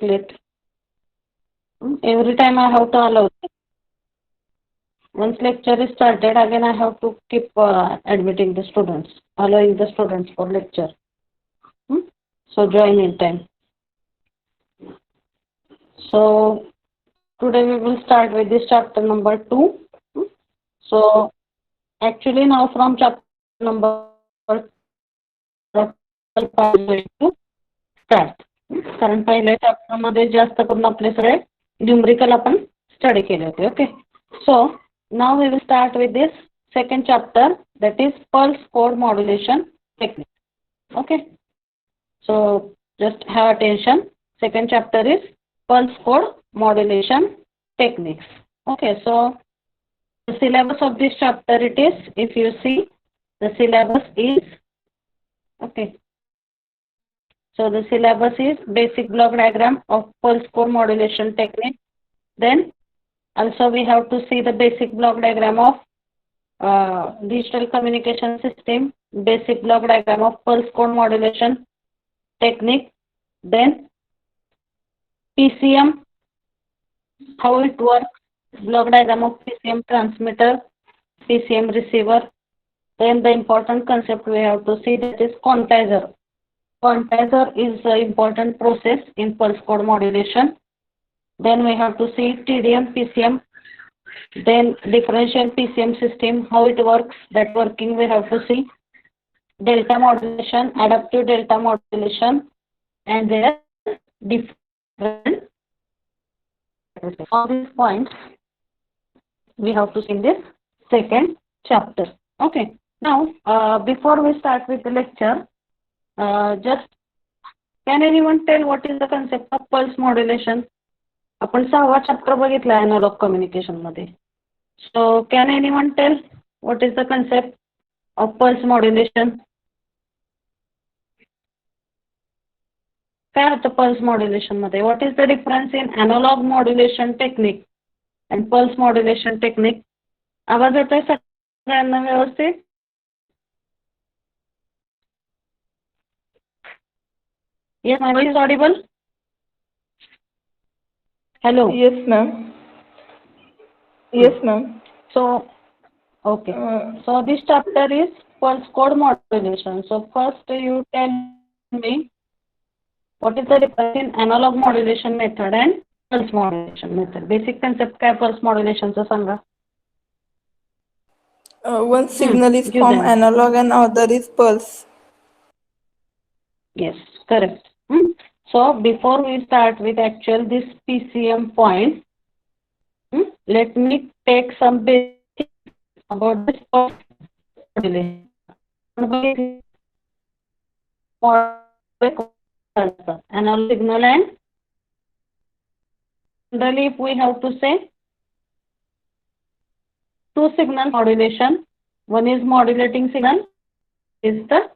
take late. Every time I have to allow. Once lecture is started, again I have to keep admitting the students, allowing the students for lecture. So join in time. So today we will start with this chapter number 2. So actually now from chapter number to start. कारण पहिल्या chapter मध्ये जास्त करून आपले सगळे numerical आपण study केले होते. Okay. So now we will start with this second chapter, that is pulse code modulation technique. Okay. So just have attention. Second chapter is pulse code modulation techniques. Okay. So the syllabus of this chapter, it is, if you see, the syllabus is, okay. So the syllabus is basic block diagram of pulse code modulation technique. Then also we have to see the basic block diagram of digital communication system, basic block diagram of pulse code modulation technique. Then PCM, how it works, block diagram of PCM transmitter, PCM receiver. Then the important concept we have to see, that is quantizer. Quantizer is an important process in pulse code modulation. Then we have to see TDM, PCM, then differential PCM system, how it works, that working we have to see. Delta modulation, adaptive delta modulation, and their different. All these points we have to see in this second chapter. Okay. Now before we start with the lecture, just can anyone tell what is the concept of pulse modulation? आपण 6वा chapter बघितला analogue communication मध्ये. So can anyone tell what is the concept of pulse modulation? काय होतं pulse modulation मध्ये? What is the difference in analogue modulation technique and pulse modulation technique? आवाज येतोय सगळ्यांना व्यवस्थित? Yes, my voice is audible? Hello. Yes, ma'am. Yes, ma'am. So, okay. So this chapter is pulse code modulation. So first you tell me what is the difference in analog modulation method and pulse modulation method. Basic concept काय pulse modulation चा सांगा. One signal is give from them. analog and other is pulse. Yes, correct. So before we start with actual this PCM point, let me take some basics about this modulation. Analog signal, and generally if we have to say two signal modulation, one is modulating signal, is the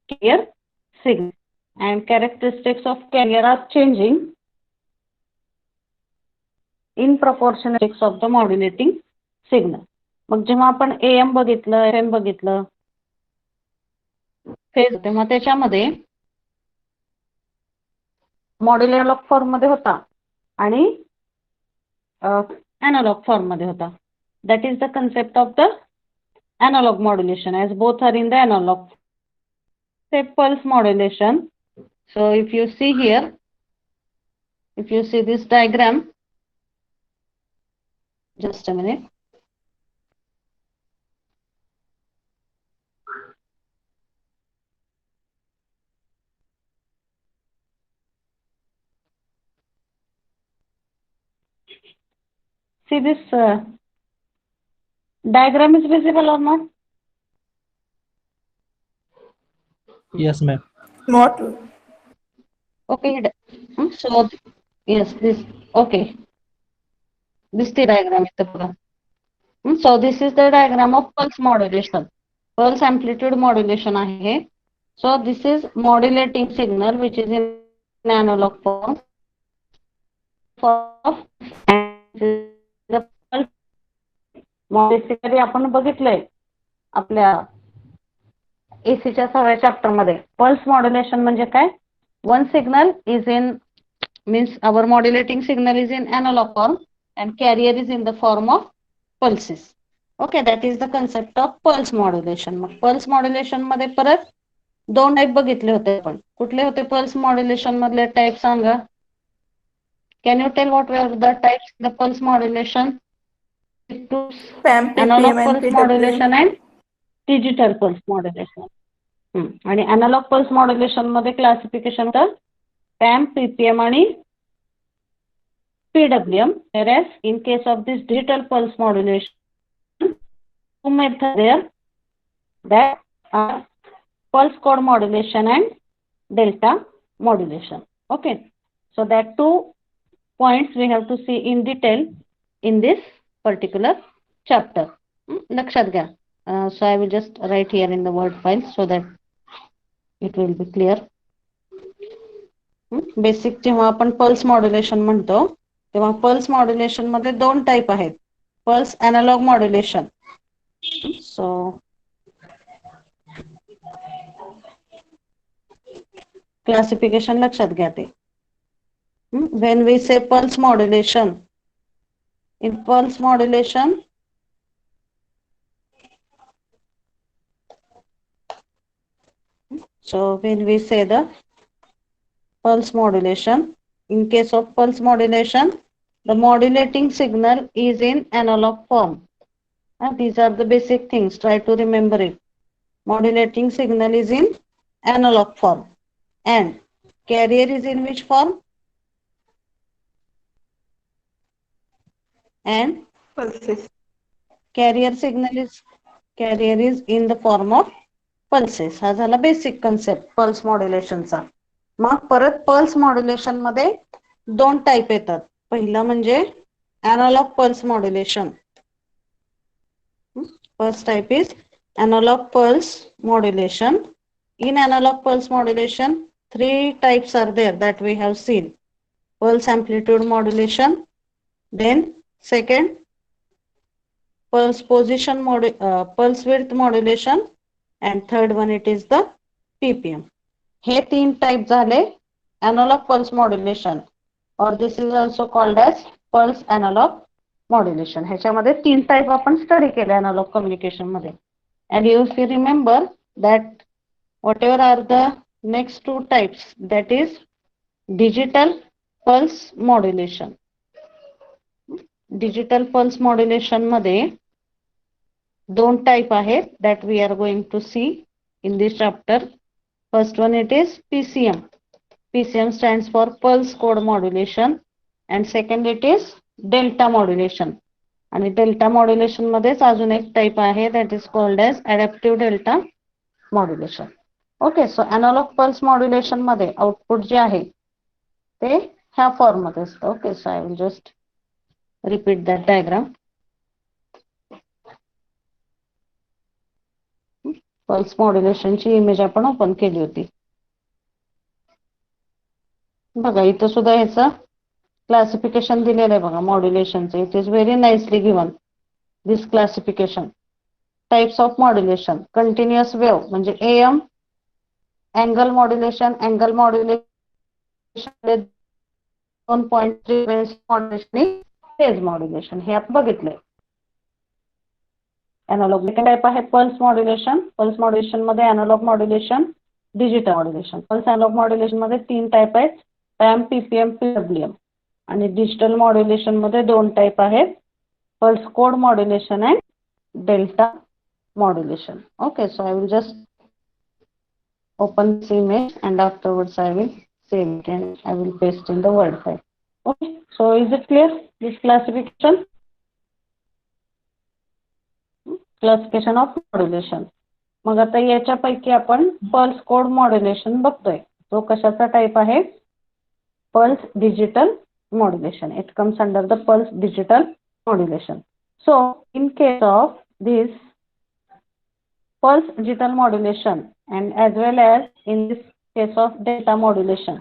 carrier signal, and characteristics of carrier are changing in proportionalities of the modulating signal. मग जेव्हा आपण AM बघितलं, FM बघितलं, तेव्हा त्याच्यामध्ये modular form मध्ये होता आणि एनालॉग फॉर्म मध्ये होता. That is the concept of the analog modulation, as both are in the analog. Say pulse modulation. So if you see here, if you see this diagram, just a minute. See this diagram is visible or not? Yes, ma'am. Not. Okay. So yes, this okay. This the diagram is the. So this is the diagram of pulse modulation. Pulse amplitude modulation आहे. So this is modulating signal which is in analog form. The pulse modulation आपण बघितलंय आपल्या एसीच्या 6व्या chapter मध्ये. Pulse modulation म्हणजे काय? One signal is in means our modulating signal is in analog form and carrier is in the form of pulses. Okay, that is the concept of pulse modulation. मग pulse modulation मध्ये परत दोन type बघितले होते आपण. कुठले होते pulse modulation मधले टाइप सांगा? Can you tell what were the types in the pulse modulation? PAM, Analog PPM, and pulse PWM. modulation and digital pulse modulation. आणि analog pulse modulation मध्ये classification तर PAM, PPM आणि PWM. Whereas in case of this digital pulse modulation, two methods there that are pulse code modulation and delta modulation. Okay, so that two points we have to see in detail in this particular chapter. लक्षात घ्या. So I will just write here in the word file so that it will be clear. Basic जेव्हा आपण pulse modulation म्हणतो तेव्हा pulse modulation मध्ये दोन type आहेत. Pulse analogue modulation. So classification लक्षात घ्या ते. When we say pulse modulation, in pulse modulation so when we say the pulse modulation, in case of pulse modulation, the modulating signal is in analog form. These are the basic things, try to remember it. Modulating signal is in analog form and carrier is in which form? And Pulses. carrier is in the form of pulses. हा झाला basic concept pulse मॉड्युलेशनचा. मग परत pulse modulation मध्ये दोन type येतात. पहिला म्हणजे analogue pulse modulation. First type is analogue pulse modulation. In analog pulse modulation, three types are there that we have seen. Pulse amplitude modulation, then second pulse pulse width modulation, and third one it is the PPM. हे तीन type झाले analog pulse modulation, or this is also called as pulse analog modulation. ह्याच्यामध्ये तीन type आपण study केले analog communication मध्ये. And if you remember that whatever are the next two types, that is digital pulse modulation. Digital pulse modulation मध्ये दोन type आहेत that we are going to see in this chapter. First one it is PCM. PCM stands for pulse code modulation and second it is delta modulation. आणि delta modulation मध्येच अजून एक type आहे that is called as adaptive delta modulation. Okay, so analogue pulse modulation मध्ये output जे आहे ते ह्या फॉर्म मध्ये असतं. Okay, so I will just repeat that diagram. Pulse मॉड्युलेशनची इमेज आपण ओपन केली होती. बघा इथं सुद्धा ह्याचं क्लासिफिकेशन दिलेलं आहे बघा मॉड्युलेशनचं. It is very nicely given this classification. Types of modulation. Continuous wave म्हणजे AM, angle modulation, 2.3 frequency modulation, phase modulation हे आपण बघितले. एनालॉग टाइप आहे पल्स मॉड्युलेशन. पल्स मॉड्युलेशन मध्ये analogue modulation, digital modulation. Pulse analogue modulation मध्ये तीन type आहेत, PAM, PPM, PWM. आणि डिजिटल मॉड्युलेशन मध्ये दोन टाइप आहेत, pulse code modulation and delta modulation. Okay, so I will just open this image and afterwards I will save it and I will paste in the word file. Okay, so is it clear this classification? Classification of modulation. मग आता याच्यापैकी आपण pulse code modulation बघतोय. तो कशाचा type आहे? Pulse digital modulation. It comes under the pulse digital modulation. So in case of this pulse digital modulation and as well as in this case of delta modulation,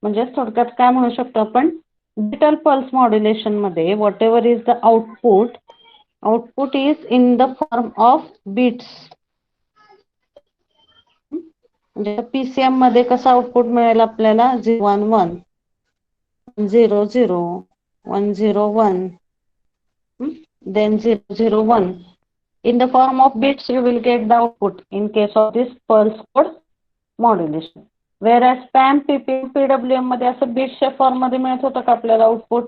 म्हणजे थोडक्यात काय म्हणू शकतो आपण, डिजिटल पल्स मॉड्युलेशन मध्ये whatever is the output is in the form of beats. म्हणजे PCM मध्ये कसं आउटपुट मिळेल आपल्याला 0 1 1, 100, 101, then 001. In the form of bits, you will get the output in case of this pulse code modulation. Whereas PAM, PPM, PWM मध्ये असं बिट्सच्या form मध्ये मिळत होतं का आपल्याला output,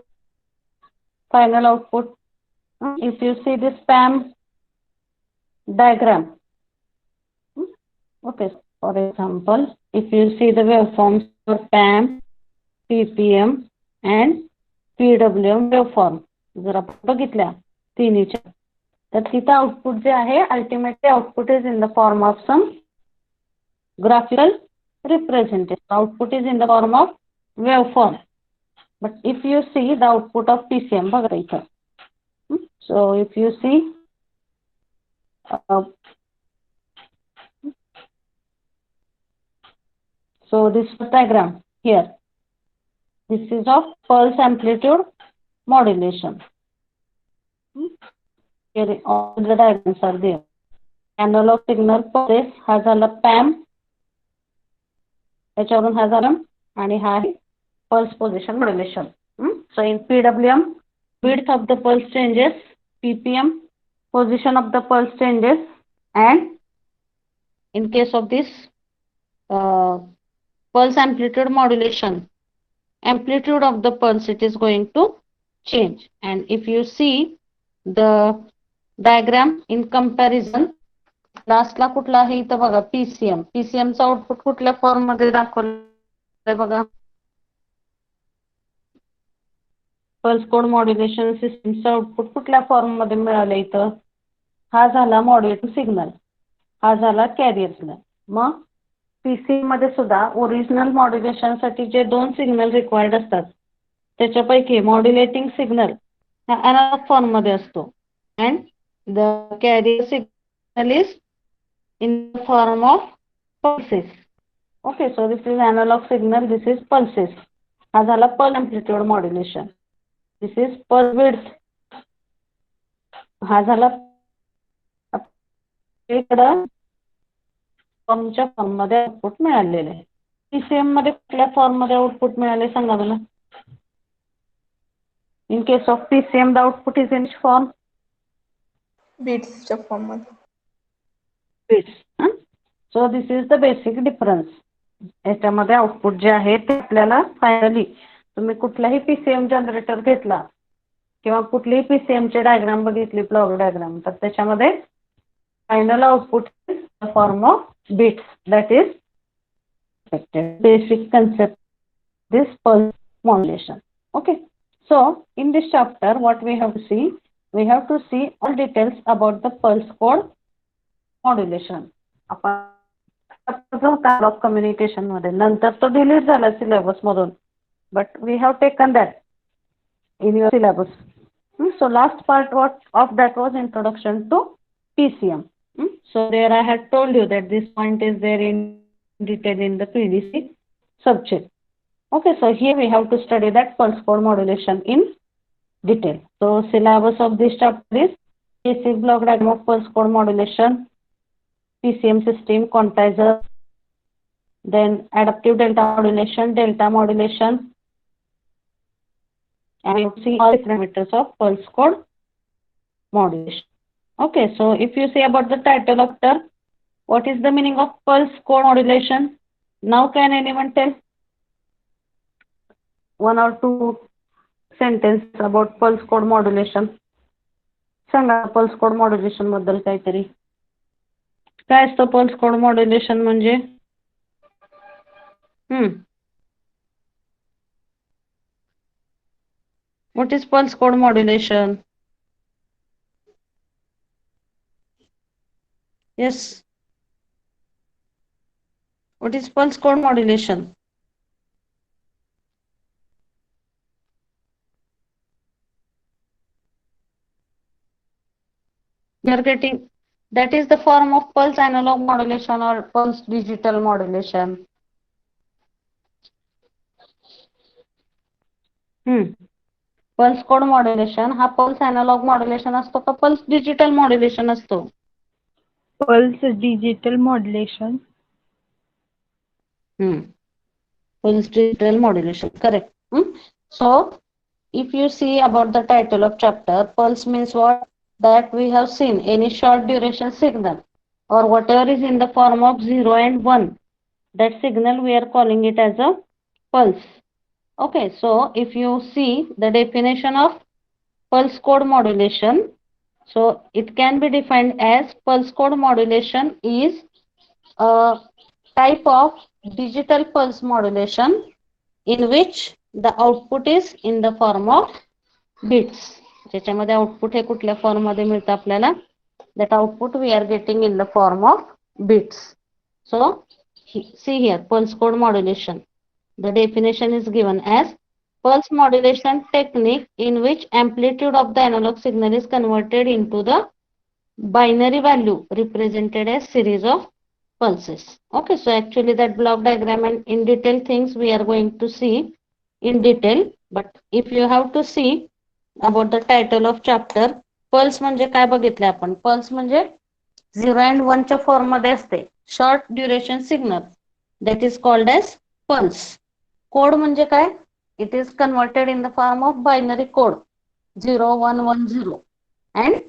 final output? If you see this PAM diagram, okay, for example, if you see the waveforms for PAM, PPM and PWM waveform, जर आपण बघितल्या तिन्हीच्या, तर तिथं आउटपुट जे आहे ultimately output is in the form of some graphical representation. Output is in the form of waveform. But if you see the output of PCM, so if you see so this diagram here, this is of pulse amplitude modulation. Here all the diagrams are there. Analog signal pulse हा झाला PAM, याच्यावरून हा झाला आणि हा आहे pulse position modulation. So in PWM, width of the pulse changes, PPM, position of the pulse changes, and in case of this pulse amplitude modulation, amplitude of the pulse it is going to change. And if you see the diagram in comparison, लास्टला कुठला आहे इथं बघा PCM. PCM चा output कुठल्या form मध्ये दाखवलंय बघा, पल्स कोड मॉड्युलेशन सिस्टीमचा आउटपुट कुठल्या फॉर्म मध्ये मिळालं इथं? हा झाला मॉड्युलेटिंग सिग्नल, हा झाला कॅरियर सिग्नल. मग PCM मध्ये सुद्धा ओरिजिनल मॉड्युलेशन साठी जे 2 सिग्नल रिक्वायर्ड असतात त्याच्यापैकी मॉड्युलेटिंग सिग्नल हा अॅनालॉग फॉर्म मध्ये असतो and the carrier signal is in the form of pulses. Okay, so this is analog signal, this is pulses. हा झाला pulse amplitude modulation. This is pulse width. हा झाला इकडं फॉर्मच्या फॉर्म मध्ये आउटपुट मिळालेले आहे. PCM मध्ये कुठल्या फॉर्म मध्ये आउटपुट मिळाले सांगा मला. In case of PCM, the output is in which form? Bits च्या फॉर्म मध्ये. Bits. So this is the basic difference. याच्यामध्ये आउटपुट जे आहे ते आपल्याला फायनली तुम्ही कुठलाही PCM जनरेटर घेतला किंवा कुठलीही PCM चे डायग्राम बघितली, ब्लॉक डायग्राम, तर त्याच्यामध्ये final output is the form of bits. That is basic concept this pulse modulation. Okay, so in this chapter what we have to see, we have to see all details about the pulse code modulation. आपण of communication मध्ये नंतर तो delete झाला syllabus मधून, but we have taken that in your syllabus. So last part of that was introduction to PCM. So there I had told you that this point is there in detail in the PDC subject. Okay, so here we have to study that pulse code modulation in detail. So syllabus of this chapter is basic block diagram of pulse code modulation, PCM system, quantizer, then adaptive delta modulation, and you see all different methods of pulse code modulation. Okay, so if you say about the title of chapter, what is the meaning of pulse code modulation? Now can anyone tell 1 or 2 sentences about pulse code modulation? सांगा pulse code modulation बद्दल काहीतरी. काय असतं pulse code modulation म्हणजे? What is pulse code modulation? Yes. What is pulse code modulation? You are getting, that is the form of pulse analog modulation or pulse digital modulation. Pulse code modulation हा pulse analogue modulation असतो का pulse digital modulation असतो? Pulse digital modulation. Pulse digital modulation, correct. So if you see about the title of chapter, pulse means what? That we have seen any short duration signal or whatever is in the form of 0 and 1. That signal we are calling it as a pulse. Okay, so if you see the definition of pulse code modulation, so it can be defined as pulse code modulation is a type of digital pulse modulation in which the output is in the form of bits. ज्याच्यामध्ये output हे कुठल्या form मध्ये मिळतं आपल्याला? That output we are getting in the form of bits. So see here, pulse code modulation. The definition is given as pulse modulation technique in which amplitude of the analog signal is converted into the binary value represented as series of pulses. Okay, so actually that block diagram and in detail things we are going to see in detail, but if you have to see about the title of chapter, pulse म्हणजे काय बघितले आपण? Pulse म्हणजे 0 and 1 च्या form मध्ये असते, short duration signal, that is called as pulse. Code म्हणजे काय? It is converted in the form of binary code 0110. And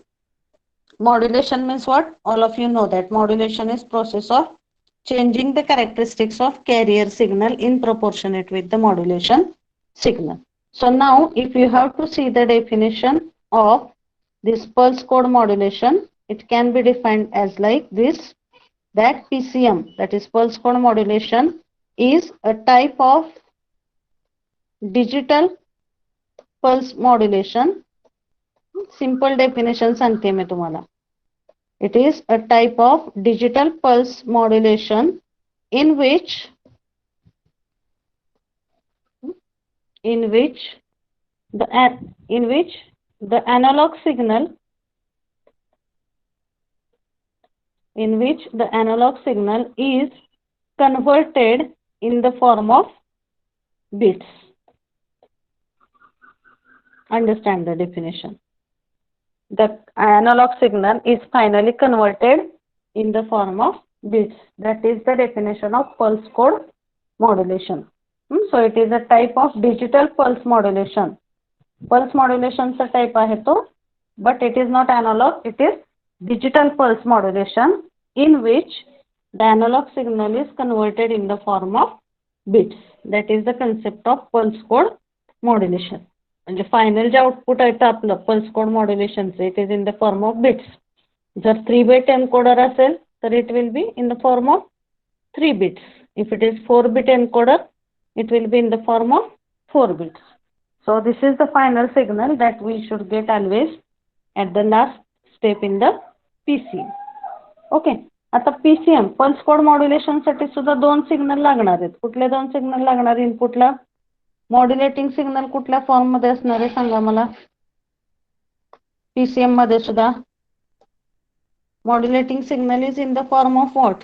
modulation means what? All of you know that modulation is process of changing the characteristics of carrier signal in proportionate with the modulation signal. So now if you have to see the definition of this pulse code modulation, it can be defined as like this, that PCM, that is pulse code modulation, is a type of digital pulse modulation. Simple definition सांगते मी तुम्हाला. It is a type of digital pulse modulation in which the analog signal is converted in the form of bits. Understand the definition. The analog signal is finally converted in the form of bits. That is the definition of pulse code modulation. So it is a type of digital pulse modulation. Pulse modulation चा type आहे तो, but it is not analog, it is digital pulse modulation in which the analog signal is converted in the form of bits. That is the concept of pulse code modulation. म्हणजे final जे output आहे आपलं pulse code मॉड्युलेशनचं, it is in the form of bits. जर 3 bit encoder असेल तर it will be in the form of 3 bits. If it is 4 bit encoder, it will be in the form of 4 bits. So this is the final signal that we should get always at the last step in the PCM. Okay, आता PCM pulse code modulation साठी सुद्धा 2 signal लागणार आहेत. कुठले 2 signal लागणार इनपुटला? Modulating signal कुठल्या form मध्ये असणार आहे सांगा मला? PCM मध्ये सुद्धा modulating signal is in the form of what?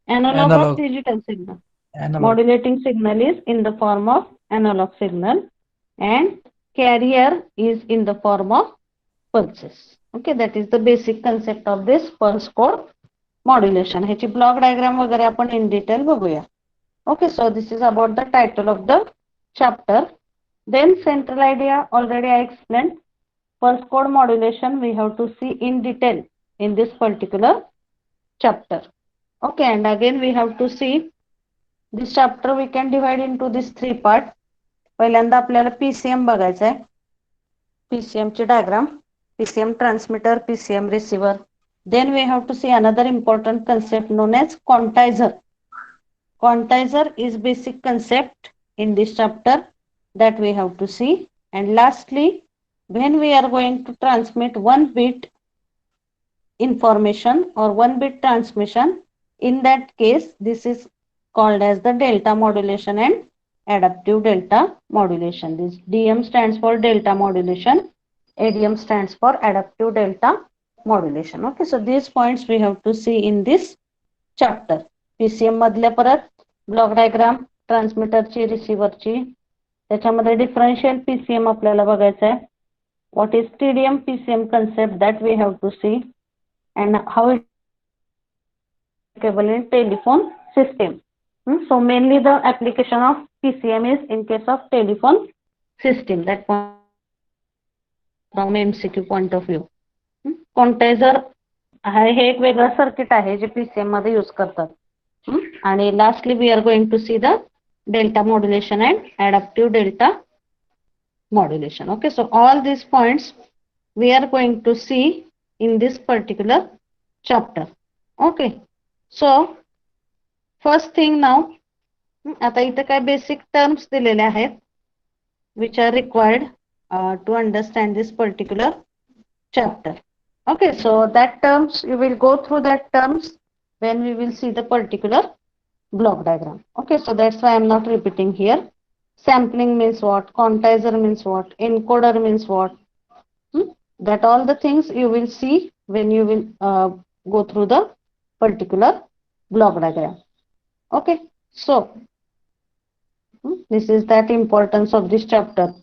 Analog or digital signal? Analog. Modulating signal is in the form of analog signal and carrier is in the form of pulses. Okay, that is the basic concept of this pulse code modulation. ह्याची block diagram वगैरे आपण in detail बघूया. Okay, so this is about the title of the chapter. Then central idea already I explained. Pulse code modulation we have to see in detail in this particular chapter. Okay, and again we have to see this chapter we can divide into this 3 part. पहिल्यांदा आपल्याला PCM बघायचं आहे. PCM चे diagram, PCM transmitter, PCM receiver. Then we have to see another important concept known as quantizer. Quantizer is basic concept in this chapter that we have to see. And lastly, when we are going to transmit 1 bit information or 1 bit transmission, in that case this is called as the delta modulation and adaptive delta modulation. This DM stands for delta modulation, ADM stands for adaptive delta modulation. Okay, so these points we have to see in this chapter. PCM मधल्या परत block diagram, transmitter ची, receiver ची, त्याच्यामध्ये differential PCM आपल्याला बघायचं आहे. What is TDM PCM concept that we have to see and how it applicable in telephone system. So mainly the application of PCM is in case of telephone system. That from MCQ point of view. Quantizer हे एक वेगळं circuit आहे जे PCM मध्ये use करतात. आणि lastly we are going to see the delta modulation and adaptive delta modulation. Okay, so all these points we are going to see in this particular chapter. Okay, so first thing now, आता इथे काय basic terms दिलेले आहेत which are required to understand this particular chapter. Okay, so that terms you will go through that terms when we will see the particular block diagram. Okay, so that's why I am not repeating here. Sampling means what, quantizer means what, encoder means what, that all the things you will see when you will go through the particular block diagram. Okay, so this is that importance of this chapter.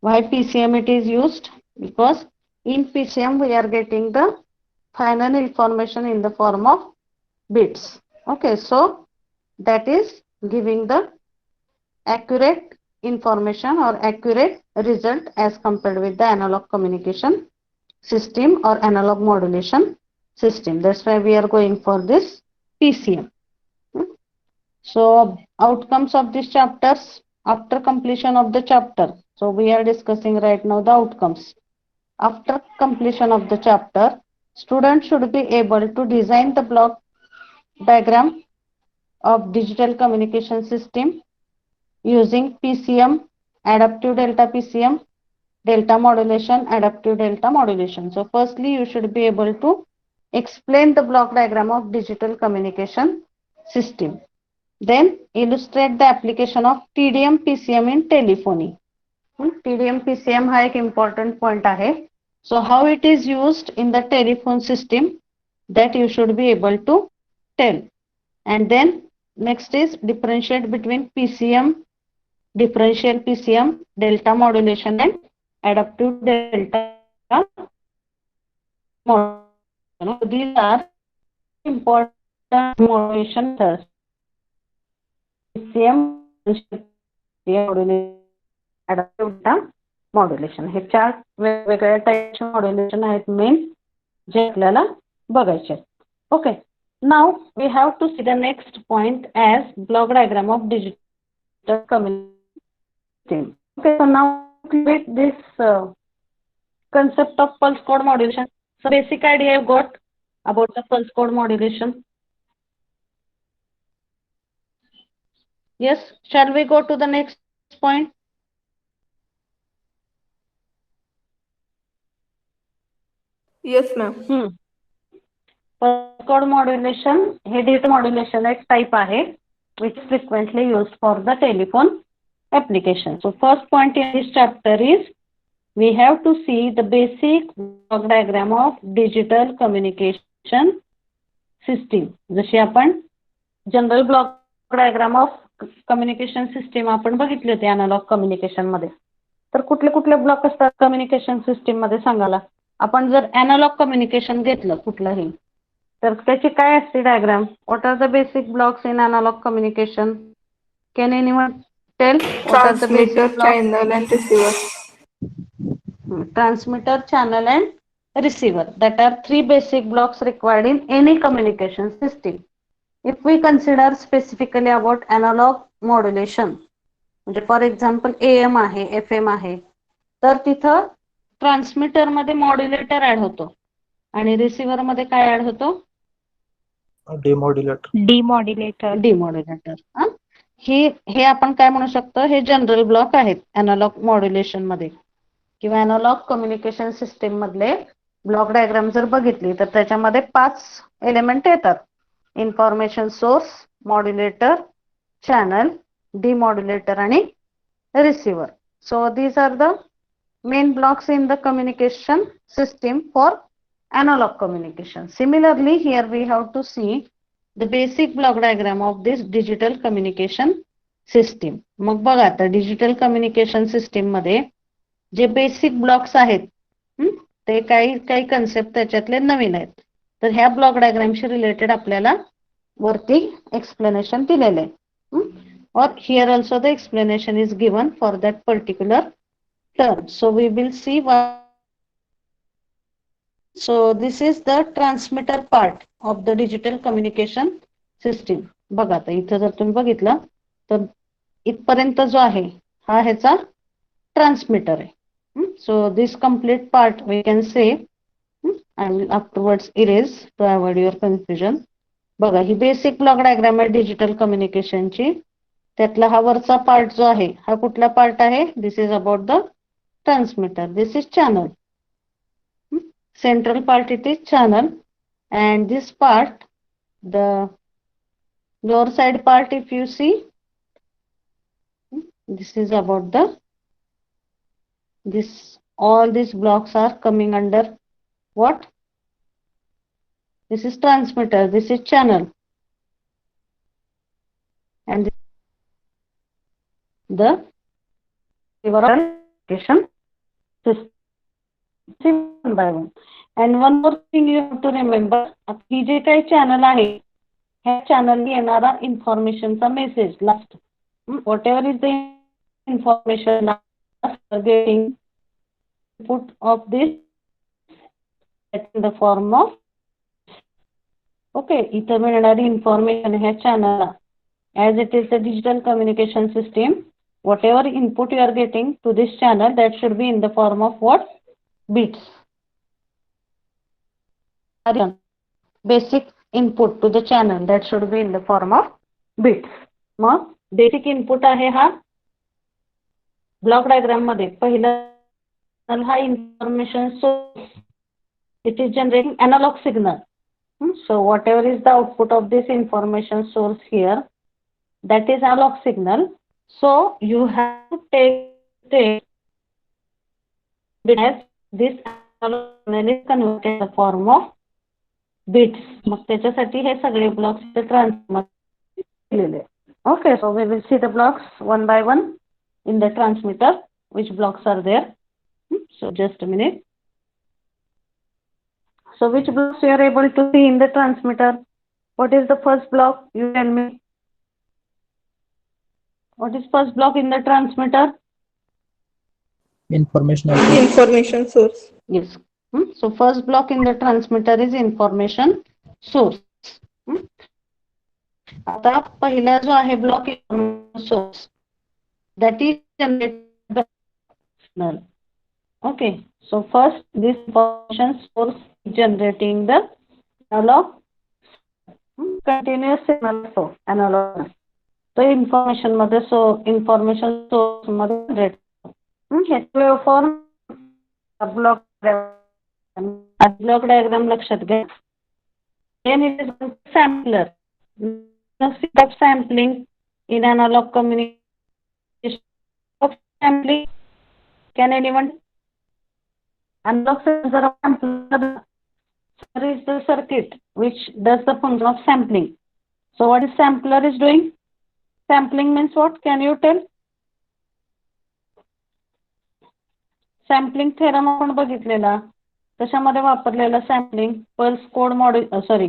Why PCM it is used? Because in PCM we are getting the final information in the form of bits. Okay, so that is giving the accurate information or accurate result as compared with the analog communication system or analog modulation system. That's why we are going for this PCM. So outcomes of these chapters after completion of the chapter. So we are discussing right now the outcomes. After completion of the chapter, students should be able to design the block diagram of digital communication system using PCM, adaptive delta PCM, delta modulation, adaptive delta modulation. So firstly, you should be able to explain the block diagram of digital communication system. Then illustrate the application of TDM PCM in telephony. TDM PCM हा एक important point आहे. So how it is used in the telephone system, that you should be able to tell. And then next is differentiate between PCM, differential PCM, delta modulation and adaptive delta modulation. These are important modulation methods. PCM, modulation, adaptive delta modulation. हे चार वेगवेगळ्या टाइपचे modulation आहेत main जे आपल्याला बघायचे. Okay, now we have to see the next point as block diagram of digital communication. Okay, so now with this concept of pulse code modulation. So basic idea you got about the pulse code modulation. Yes, shall we go to the next point? Yes, ma'am. Pulse code modulation हे digital modulation एक type आहे which is frequently used for the telephone application. So first point in this chapter is we have to see the basic block diagram of digital communication system. जशी आपण general block diagram of communication system आपण बघितली होती analogue communication मध्ये. तर कुठले कुठले block असतात कम्युनिकेशन सिस्टीम मध्ये सांगायला? आपण जर अॅनालॉग कम्युनिकेशन घेतलं कुठलंही तर त्याची काय असते diagram? What are the basic blocks in analogue communication? Can anyone tell what are the Transmitter, basic channel, and receiver. Transmitter, channel and receiver, that are three basic blocks required in any communication system. If we consider specifically about analog modulation, म्हणजे for example AM आहे, FM आहे, तर तिथं transmitter मध्ये modulator add होतो आणि receiver मध्ये काय ऍड होतो? Demodulator. डिमॉड्युलेटर. हे आपण काय म्हणू शकतो? हे जनरल ब्लॉक आहेत अॅनालॉग मॉड्युलेशन मध्ये किंवा अॅनालॉग कम्युनिकेशन सिस्टीम मधले ब्लॉक डायग्राम जर बघितली तर त्याच्यामध्ये 5 एलिमेंट येतात. Information source, modulator, channel, demodulator आणि receiver. So these are the main blocks in the communication system for analog communication. Similarly, here we have to see the basic block diagram of this digital communication system. मग बघा आता digital communication system मध्ये जे basic blocks आहेत ते काही concept त्याच्यातले नवीन आहेत. तर ह्या ब्लॉक डायग्रामशी रिलेटेड आपल्याला वरती एक्सप्लेनेशन दिलेलं आहे. or here also the explanation is given for that particular term. So we will see what. So this is the transmitter part of the digital communication system. बघा आता इथं जर तुम्ही बघितलं तर इथपर्यंत जो आहे हा ह्याचा ट्रान्समीटर आहे. So this complete part we can say I will afterwards erase to avoid your confusion. बघा ही बेसिक ब्लॉक डायग्राम आहे डिजिटल कम्युनिकेशनची. त्यातला हा वरचा पार्ट जो आहे हा कुठला पार्ट आहे? This is about the transmitter. This is channel. Central part it is channel, and this part, the lower side part, if you see, this is about the all these blocks are coming under what? This is transmitter, this is channel, and the communication system. One by one. And one more thing you have to remember, ही जे काही channel आहे ह्या channel येणारा इन्फॉर्मेशनचा message last whatever is the information getting input of this in the form of okay. इथं मिळणारी information ह्या चॅनलला as it is the digital communication system whatever input you are getting to this channel that should be in the form of what? Bits. Basic input to the channel that should be in the form of bits. मग basic input आहे हा block diagram मध्ये पहिला हा information source. It is generating analogue signal. So whatever is the output of this information source here, that is analog signal. So you have to take as this analog signal is converted in the form of bits. मग त्याच्यासाठी हे सगळे blocks transformer केलेले. Okay, so we will see the blocks one by one in the transmitter. Which blocks are there? So just a minute. So which blocks you are able to see in the transmitter? What is the first block? You tell me. What is first block in the transmitter? Information source. Yes. So first block in the transmitter is information source. आता पहिला जो आहे block information source, that is generated by signal. Okay. So first this information source is generating the analog continuous signal flow analog. So information मध्ये information source मध्ये generate waveform block diagram लक्षात घ्या. Then it is sampler. Speed of sampling in analog communication. Of sampling, can anyone? Analog sampler is the circuit which does the function of sampling. So what is sampler is doing? Sampling means what? Can you tell? Sampling theorem आपण बघितलेला. त्याच्यामध्ये वापरलेला sampling pulse code module sorry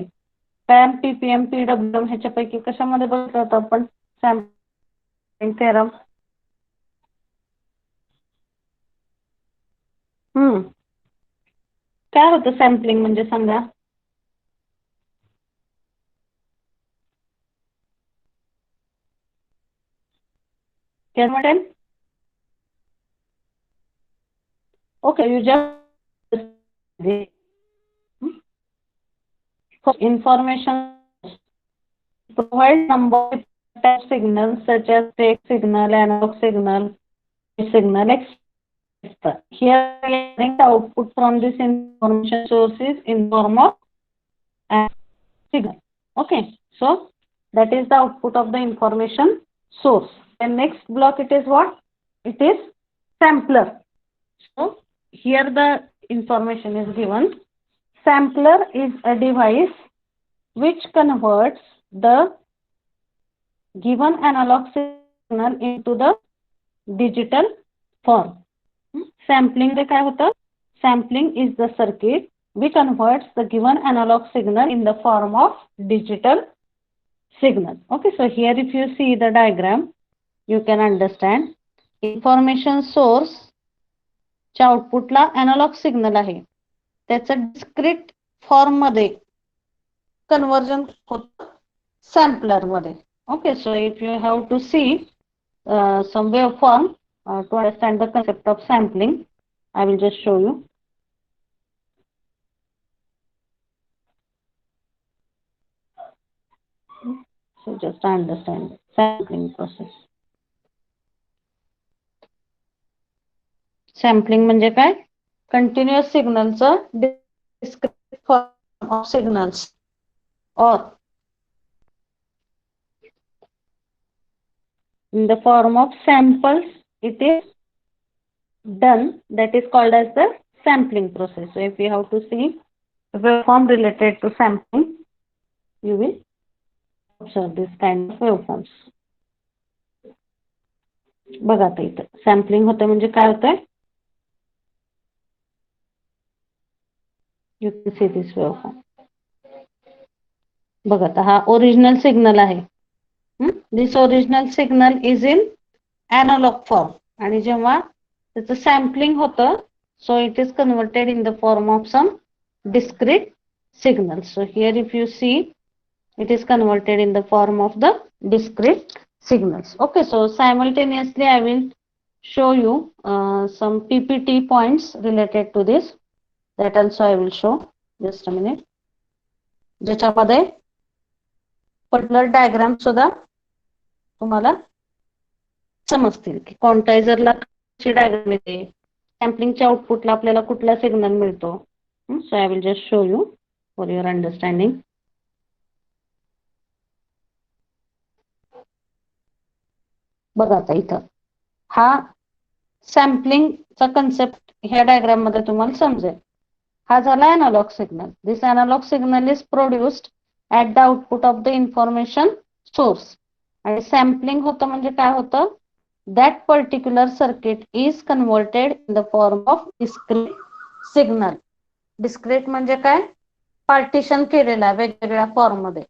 PAM PPM PWM ह्याच्यापैकी कशामध्ये बघितलं होतं आपण sampling theorem? काय होतं सॅम्पलिंग म्हणजे सांगा? काय म्हणेल? Okay, you just for information provide number of signals such as take signal, analog signal, etc. Here we are getting the output from this information sources in form of signal. Okay, so that is the output of the information source. And next block it is what? It is sampler. So here the information is given. Sampler is a device which converts the given analog signal into the digital form. Sampling de काय होतं? Sampling is the circuit which converts the given analog signal in the form of digital signal. Okay, so here if you see the diagram, you can understand. Information source च्या आउटपुटला analogue signal आहे, त्याचं discrete form मध्ये conversion होत sampler मध्ये. Okay, so if you have to see some waveform to understand the concept of sampling, I will just show you. So just understand the sampling process. Sampling म्हणजे काय? Continuous signalचं discrete form of signals or in the form of samples, it is done. That is called as the sampling process. So if you have to see waveform related to sampling, you will observe this kind of waveforms. बघा आता इथं sampling होतं म्हणजे काय होतंय? You can see this waveform. बघा आता हा ओरिजिनल सिग्नल आहे. This original signal is in analog form. आणि जेव्हा त्याचं सॅम्पलिंग होतं, so it is converted in the form of some discrete signals. So here if you see, it is converted in the form of the discrete signals. Okay, so simultaneously I will show you some PPT points related to this. That also I will show. Just a minute. ज्याच्यामध्ये particular diagram सुद्धा तुम्हाला समजतील की क्वांटायझरला कशी diagram येते, सॅम्पलिंगच्या आउटपुटला आपल्याला कुठला सिग्नल मिळतो. So I will just show you for your understanding. बघा आता इथं हा सॅम्पलिंगचा कन्सेप्ट ह्या डायग्राम मध्ये तुम्हाला समजेल. हा झाला analogue signal. This analogue signal is produced at the output of the information source. आणि सॅम्पलिंग होतं म्हणजे काय होतं? That particular circuit is converted in the form of discrete signal. Discrete म्हणजे काय? पार्टिशन केलेला वेगवेगळ्या फॉर्म मध्ये.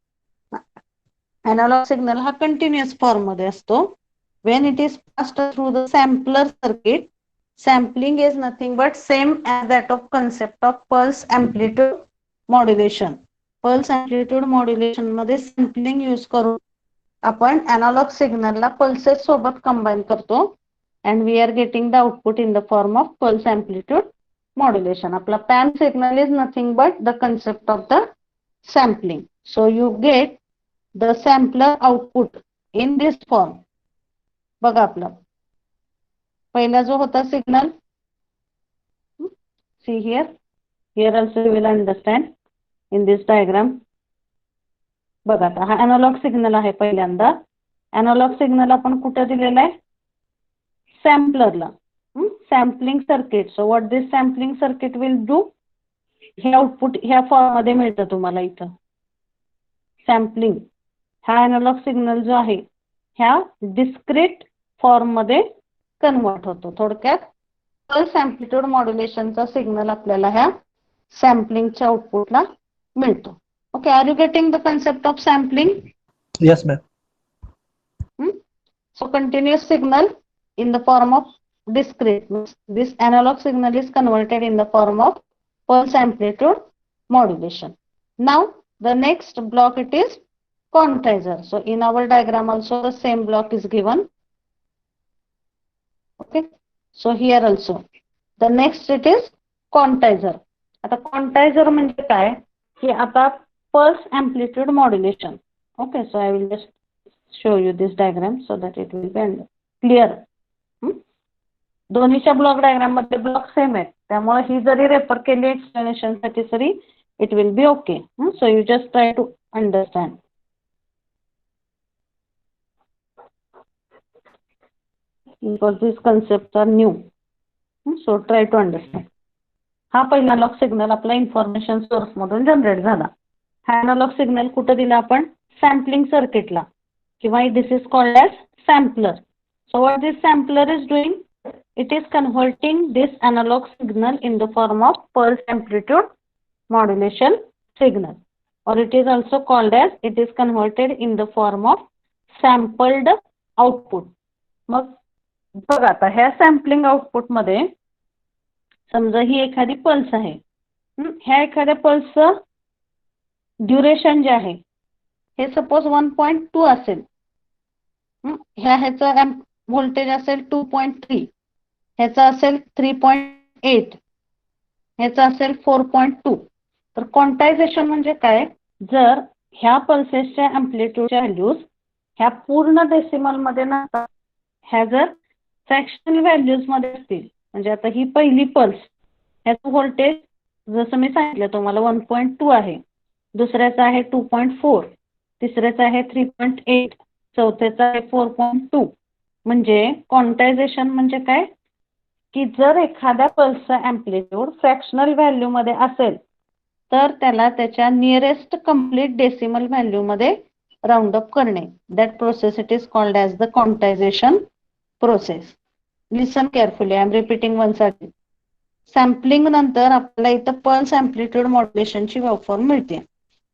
अॅनालॉग सिग्नल हा कंटिन्युअस फॉर्म मध्ये असतो. When it is passed through the sampler circuit, sampling is nothing but same as that of concept of pulse amplitude modulation. Pulse amplitude modulation मध्ये sampling use करून आपण analogue सिग्नलला pulses सोबत combine करतो and we are getting the output in the form of pulse amplitude modulation. आपला PAM signal is nothing but the concept of the sampling. So you get the sampler output in this form. बघा आपला पहिला जो होता signal, see here also you will understand in this diagram. बघा आता हा analogue signal आहे. पहिल्यांदा अॅनालॉग सिग्नल आपण कुठे दिलेला आहे? सॅम्पलरला. Sampling circuit. So what this sampling circuit will do? हे आउटपुट ह्या फॉर्म मध्ये मिळतं तुम्हाला इथं. सॅम्पलिंग हा अॅनालॉग सिग्नल जो आहे ह्या डिस्क्रीट फॉर्म मध्ये कन्वर्ट होतो. थोडक्यात पल्स अँप्लिट्यूड मॉड्युलेशनचा सिग्नल आपल्याला ह्या सॅम्पलिंगच्या आउटपुटला मिळतो. Okay, are you getting the concept of sampling? Yes, ma'am. So continuous signal in the form of discrete. This analog signal is converted in the form of pulse amplitude modulation. Now the next block, it is quantizer. So in our diagram also the same block is given. Okay. So here also the next it is quantizer. आता quantizer म्हणजे काय? की आता pulse amplitude modulation. Okay, so I will just show you this diagram so that it will be clear. दोन्हीच्या block diagram मध्ये block same आहेत, त्यामुळे ही जरी रेफर केली एक्सप्लेनेशन साठी तरी it will be okay. So you just try to understand. Because this concept are new, so try to understand. हा पहिला अॅनालॉग सिग्नल आपला इन्फॉर्मेशन सोर्स मधून जनरेट झाला. हा अॅनालॉग सिग्नल कुठे दिला आपण? सॅम्पलिंग सर्किटला, किंवा this is called as sampler. So what this sampler is doing? It is converting this analog signal in the form of pulse amplitude modulation signal, or it is also called as it is converted in the form of sampled output. मग बघा आता ह्या sampling output मध्ये समजा ही एखादी pulse आहे. ह्या एखाद्या पल्सचं ड्युरेशन जे आहे हे सपोज 1.2 असेल. ह्याचं व्होल्टेज असेल 2.3, ह्याचा असेल 3.8, ह्याचा असेल 4.2. तर क्वांटायझेशन म्हणजे काय? जर ह्या पल्सेसच्या अँप्लिट्यूडच्या व्हॅल्यूज ह्या पूर्ण डेसिमल मध्ये नसतात, ह्या जर फ्रॅक्शनल व्हॅल्यूज मध्ये असतील, म्हणजे आता ही पहिली पल्स ह्याचं व्होल्टेज जसं मी सांगितलं तुम्हाला 1.2 आहे, दुसऱ्याचं आहे 2.4, तिसऱ्याचं आहे 3.8, चौथ्याचं आहे 4.2. म्हणजे क्वांटायझेशन म्हणजे काय की जर एखाद्या पल्सचा अँप्लिट्यूड फ्रॅक्शनल व्हॅल्यू मध्ये असेल तर त्याला त्याच्या नियरेस्ट कंप्लीट डेसिमल व्हॅल्यू मध्ये राऊंड अप करणे. That process it is called as the quantisation process. Listen carefully, I am repeating once again. Sampling नंतर आपल्याला इथं पल्स अँप्लिट्यूड मॉड्युलेशनची वेव्हफॉर्म मिळते.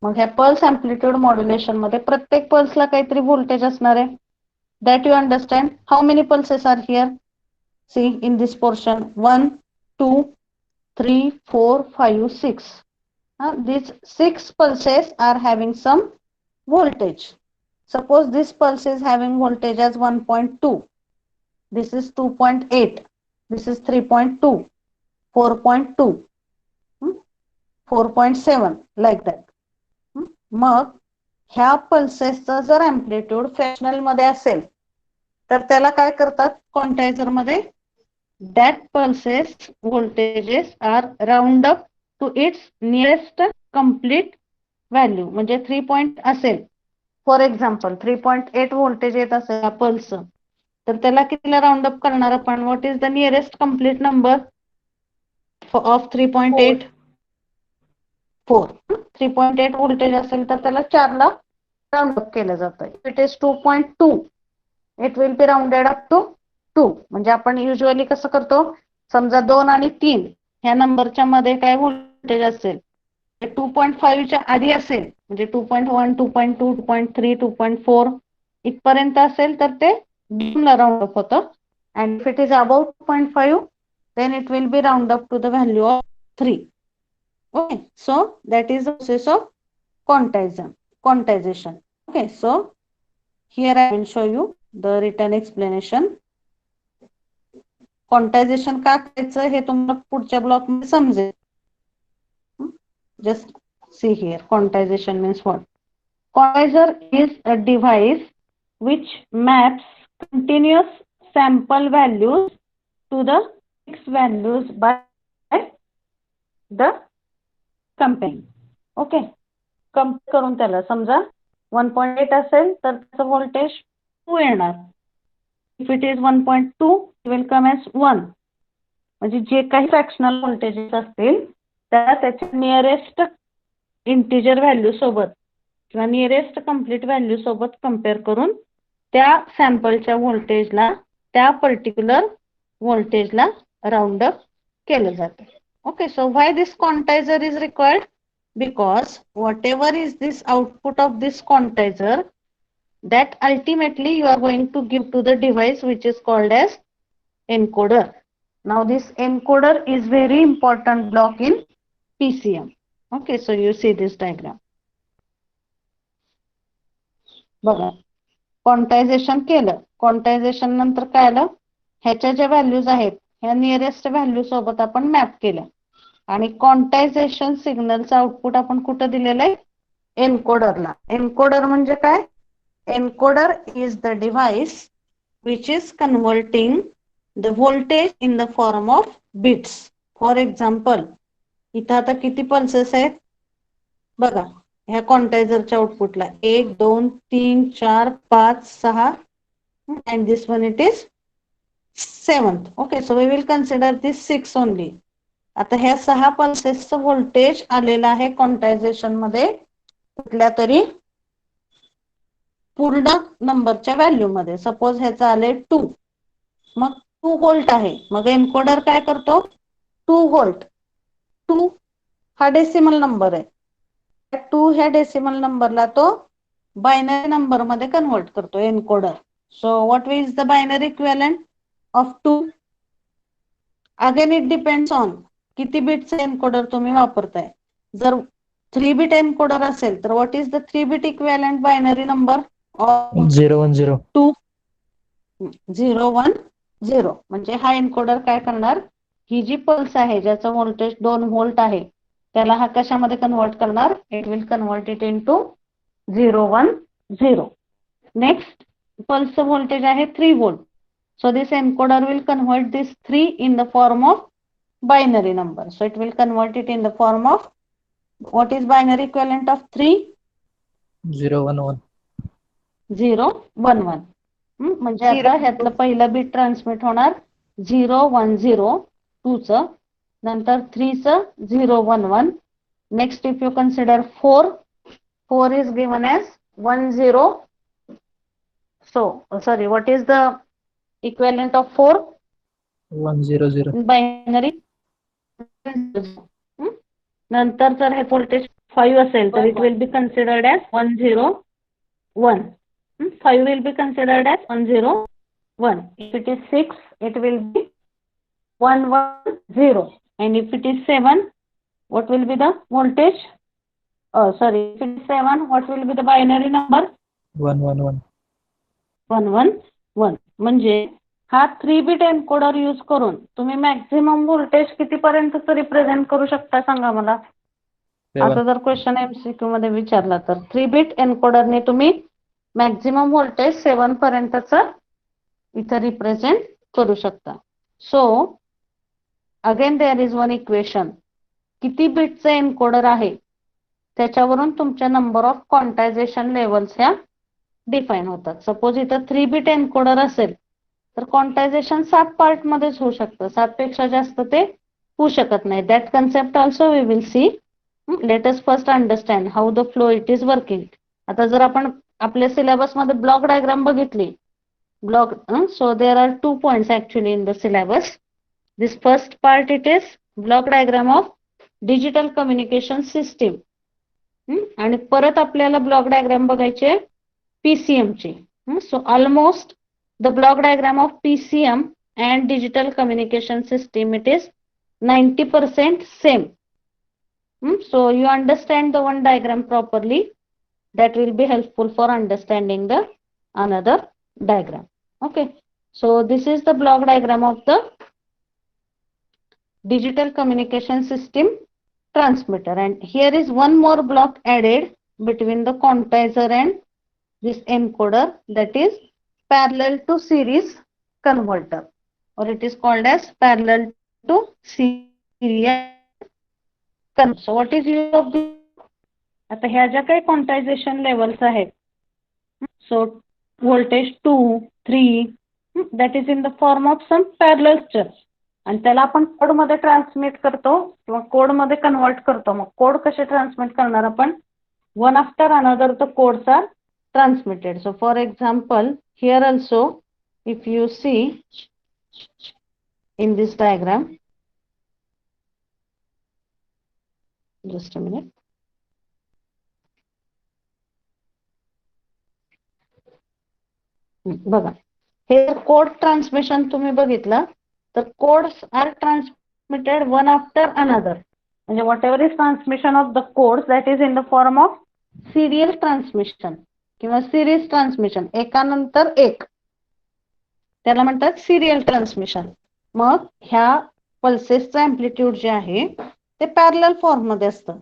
मग ह्या पल्स अँप्लिट्यूड मॉड्युलेशन मध्ये प्रत्येक पल्सला काहीतरी व्होल्टेज असणार आहे. That you understand. How many pulses are here? See in this portion 1, 2, 3, 4, 5, 6. These 6 pulses are having some voltage. Suppose this pulse is having voltage as 1.2. This is 2.8. This is 3.2, 4.2, 4.7 like that. मग ह्या पल्सेसचा जर amplitude fractional मध्ये असेल तर त्याला काय करतात क्वांटायझर मध्ये? That pulses voltages are round up to its nearest complete value. म्हणजे 3 पॉइंट असेल, फॉर एक्झाम्पल 3.8 व्होल्टेज येत असेल पल्स, तर त्याला कितीला राऊंड अप करणार आपण? What is the nearest complete number of 3.8? 4. 3.8 voltage असेल तर त्याला 4 ला राऊंड अप केलं जातं. It is 2.2, it will be rounded up to 2. म्हणजे आपण युजली कसं करतो, समजा 2 आणि 3 ह्या नंबरच्या मध्ये काय व्होल्टेज असेल 2.5 च्या आधी असेल, म्हणजे 2.1, 2.2, 2.3, 2.4 इथपर्यंत असेल तर ते 2 ला राऊंड अप होतं. And if it is about 2.5 then it will be round up to the value of 3. Okay, so that is the process of quantization. Okay, so here I will show you the written explanation. Quantization का करायचं हे तुम्हाला पुढच्या block मध्ये समजेल. Just see here, quantization means what? Quantizer is a device which maps continuous sample values to the fixed values by the comparing. Okay, compare करून त्याला समजा 1.8 असेल तर त्याचं व्होल्टेज 2 येणार. If it is 1.2 will come as 1. म्हणजे जे काही फ्रॅक्शनल व्होल्टेजेस असतील त्याला त्याच्या नियरेस्ट इंटिजर व्हॅल्यू सोबत किंवा नियरेस्ट कंप्लीट व्हॅल्यू सोबत कम्पेअर करून त्या सॅम्पलच्या व्होल्टेजला त्या पर्टिक्युलर व्होल्टेजला राऊंड अप केलं जातं. Okay, so why this quantizer is required? Because whatever is this output of this quantizer, that ultimately you are going to give to the device which is called as encoder. Now this encoder is very important block in PCM. Okay, so you see this diagram. बघा, quantization केलं, quantization नंतर काय आलं, ह्याच्या ज्या values आहेत ह्या nearest value सोबत आपण मॅप केल्या आणि क्वांटायझेशन सिग्नलचं आउटपुट आपण कुठं दिलेलं आहे? एन्कोडरला. एन्कोडर म्हणजे काय? Encoder is the device which is converting the voltage in the form of bits. For example इथं आता किती पल्सेस आहेत बघा ह्या क्वांटायझरच्या आउटपुटला? 1, 2, 3, 4, 5, 6 and this one it is 7th. Okay, so we will consider this 6 only. आता ह्या 6 पल्सेसचं व्होल्टेज आलेलं आहे क्वांटायझेशन मध्ये कुठल्या तरी पूर्ण नंबरच्या व्हॅल्यू मध्ये. सपोज ह्याचं आले 2, मग 2 व्होल्ट आहे. मग एन्कोडर काय करतो? 2 व्होल्ट, 2 हा डेसिमल नंबर आहे, 2 ह्या डेसिमल नंबरला तो बायनरी नंबर मध्ये कन्वर्ट करतो encoder. So what is the binary equivalent of 2? Again it depends on किती बिटचा एन्कोडर तुम्ही वापरताय. जर 3 बिट एन्कोडर असेल तर what is the 3 bit equivalent binary number of 010. 2? 010. म्हणजे हा एन्कोडर काय करणार, ही जी पल्स आहे ज्याचं व्होल्टेज 2 व्होल्ट आहे त्याला हा कशामध्ये कन्वर्ट करणार, it will convert it into 010. Next पल्सचं व्होल्टेज आहे 3 volt. So this encoder will convert this 3 in the form of binary number. So it will convert it in the form of, what is binary equivalent of 3? 011. 011. म्हणजे आता ह्यातलं पहिलं bit transmit होणार 010 2 चं, नंतर 3 चं 011. Next if you consider 4 is given as 10. So sorry, what is the equivalent of 4 100. binary? नंतर जर हे व्होल्टेज 5 असेल तर it will be considered as 101. 5 will be considered as 101. If it is 6, it will be 110. And if it is 7, what will be the voltage? Sorry, if it is 7, what will be the binary number? 111. 111. म्हणजे हा 3 bit encoder use करून तुम्ही maximum voltage किती पर्यंतच represent करू शकता सांगा मला. आता जर क्वेश्चन एमसीक्यू मध्ये विचारला तर 3 बिट एन्कोडरने तुम्ही मॅक्झिमम व्होल्टेज 7 पर्यंतच इथं रिप्रेझेंट करू शकता. So again there is one equation, किती बिटचं एन्कोडर आहे त्याच्यावरून तुमच्या नंबर ऑफ क्वांटायझेशन लेवल्स ह्या डिफाईन होतात. सपोज इथं 3 बिट एन्कोडर असेल तर क्वांटायझेशन 7 पार्ट मध्येच होऊ शकतं, 7 पेक्षा जास्त ते होऊ शकत नाही. That concept also we will see. Let us first understand how the flow it is working. आता जर आपण आपल्या सिलेबस मध्ये ब्लॉक डायग्राम बघितली, so there are 2 points actually in the syllabus. This first part, it is block diagram of digital communication system. आणि परत आपल्याला block diagram बघायचे PCM चे. So almost the block diagram of PCM and digital communication system, it is 90% same. So you understand the one diagram properly, that will be helpful for understanding the another diagram. Okay, so this is the block diagram of the digital communication system transmitter, and here is one more block added between the quantizer and this encoder, that is parallel to series converter, or it is called as parallel to serial converter. So what is use of this? आता ह्या ज्या काही quantization levels आहेत, so voltage 2, 3, that is in the form of some parallel structure, आणि त्याला आपण code मध्ये transmit करतो किंवा कोड मध्ये कन्वर्ट करतो. मग कोड कसे ट्रान्समिट करणार आपण, one after another the codes are transmitted. So for example here also if you see in this diagram, just a minute. बघा, हे कोड ट्रान्समिशन तुम्ही बघितलं तर codes are transmitted one after another. म्हणजे whatever is transmission of the codes, that is in the form of serial transmission किंवा series transmission, एकानंतर एक, त्याला म्हणतात सिरियल ट्रान्समिशन. मग ह्या पल्सेसचं अँप्लिट्यूड जे आहे ते पॅरलल फॉर्म मध्ये असतं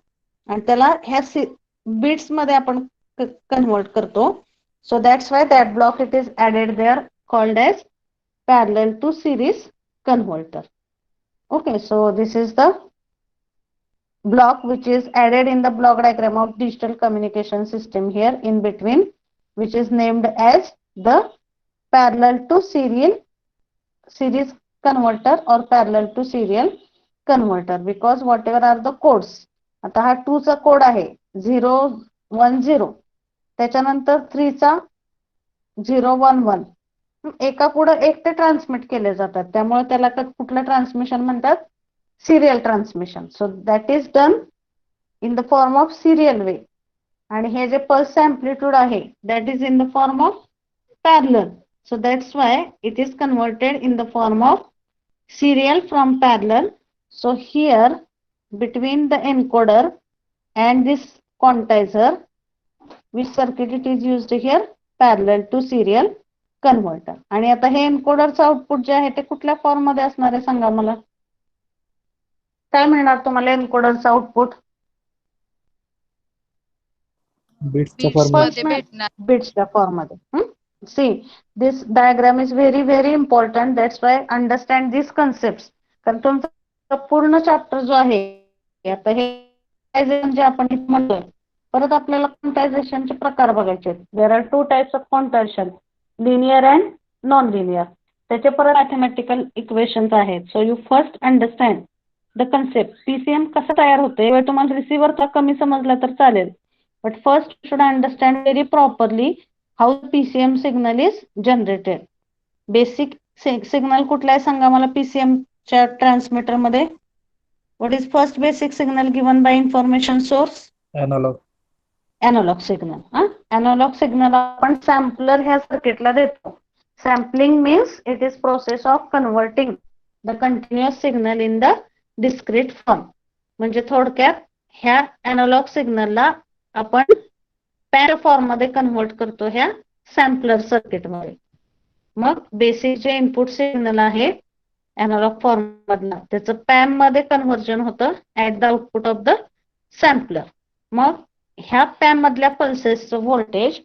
आणि त्याला ह्या बिट्स मध्ये आपण कन्वर्ट करतो. So that's why that block it is added there, called as parallel to series converter. Okay, so this is the block which is added in the block diagram of digital communication system here in between, which is named as the parallel to series converter or parallel to serial converter, because whatever are the codes. आता हा 2 चा code आहे 010, त्याच्यानंतर 3 चा 011, एका पुढे एक ते ट्रान्समिट केले जातात, त्यामुळे त्याला कुठलं ट्रान्समिशन म्हणतात, serial transmission. So that is done in the form of serial way. आणि हे जे पल्स अँप्लिट्यूड आहे that is in the form of parallel. So that's why it is converted in the form of serial from parallel. So here between the encoder and this quantizer, which circuit it is used here? Parallel to serial converter. आणि आता हे एन्कोडरचं output जे आहे ते कुठल्या form मध्ये असणार आहे सांगा मला. काय मिळणार तुम्हाला एन्कोडरचं आउटपुट? बिट्सच्या फॉर्म First बिट्सच्या फॉर्म मध्ये. See, this diagram is very very important. That's why understand these concepts. कारण तुमचा पूर्ण चॅप्टर जो आहे आता हे जे आपण म्हणतोय, परत आपल्याला क्वांटायझेशनचे प्रकार बघायचे आहेत. There are two types of quantization, linear and non linear. त्याचे परत मॅथमॅटिकल इक्वेशन्स आहेत. So you first understand the concept. PCM कसं तयार होतं हे तुम्हाला रिसिव्हरचा कमी समजला तर चालेल, but first you should understand very properly how the PCM signal is generated. Basic signal कुठला आहे सांगा मला PCM च्या ट्रान्समीटर मध्ये. What is first basic signal given by information source? Analog signal. Analog signal आपण सॅम्पलर ह्या सर्किटला देतो. Sampling means it is process of converting the continuous signal in the discrete form. म्हणजे थोडक्यात ह्या एनालॉग सिग्नलला आपण पॅर फॉर्म मध्ये कन्वर्ट करतो ह्या सॅम्पलर सर्किट मध्ये. मग बेसिक जे इनपुट सिग्नल आहे एनालॉग फॉर्म मधला त्याचं पॅम मध्ये कन्व्हर्जन होतं at the output of the sampler. मग ह्या पॅम मधल्या पल्सेसचं व्होल्टेज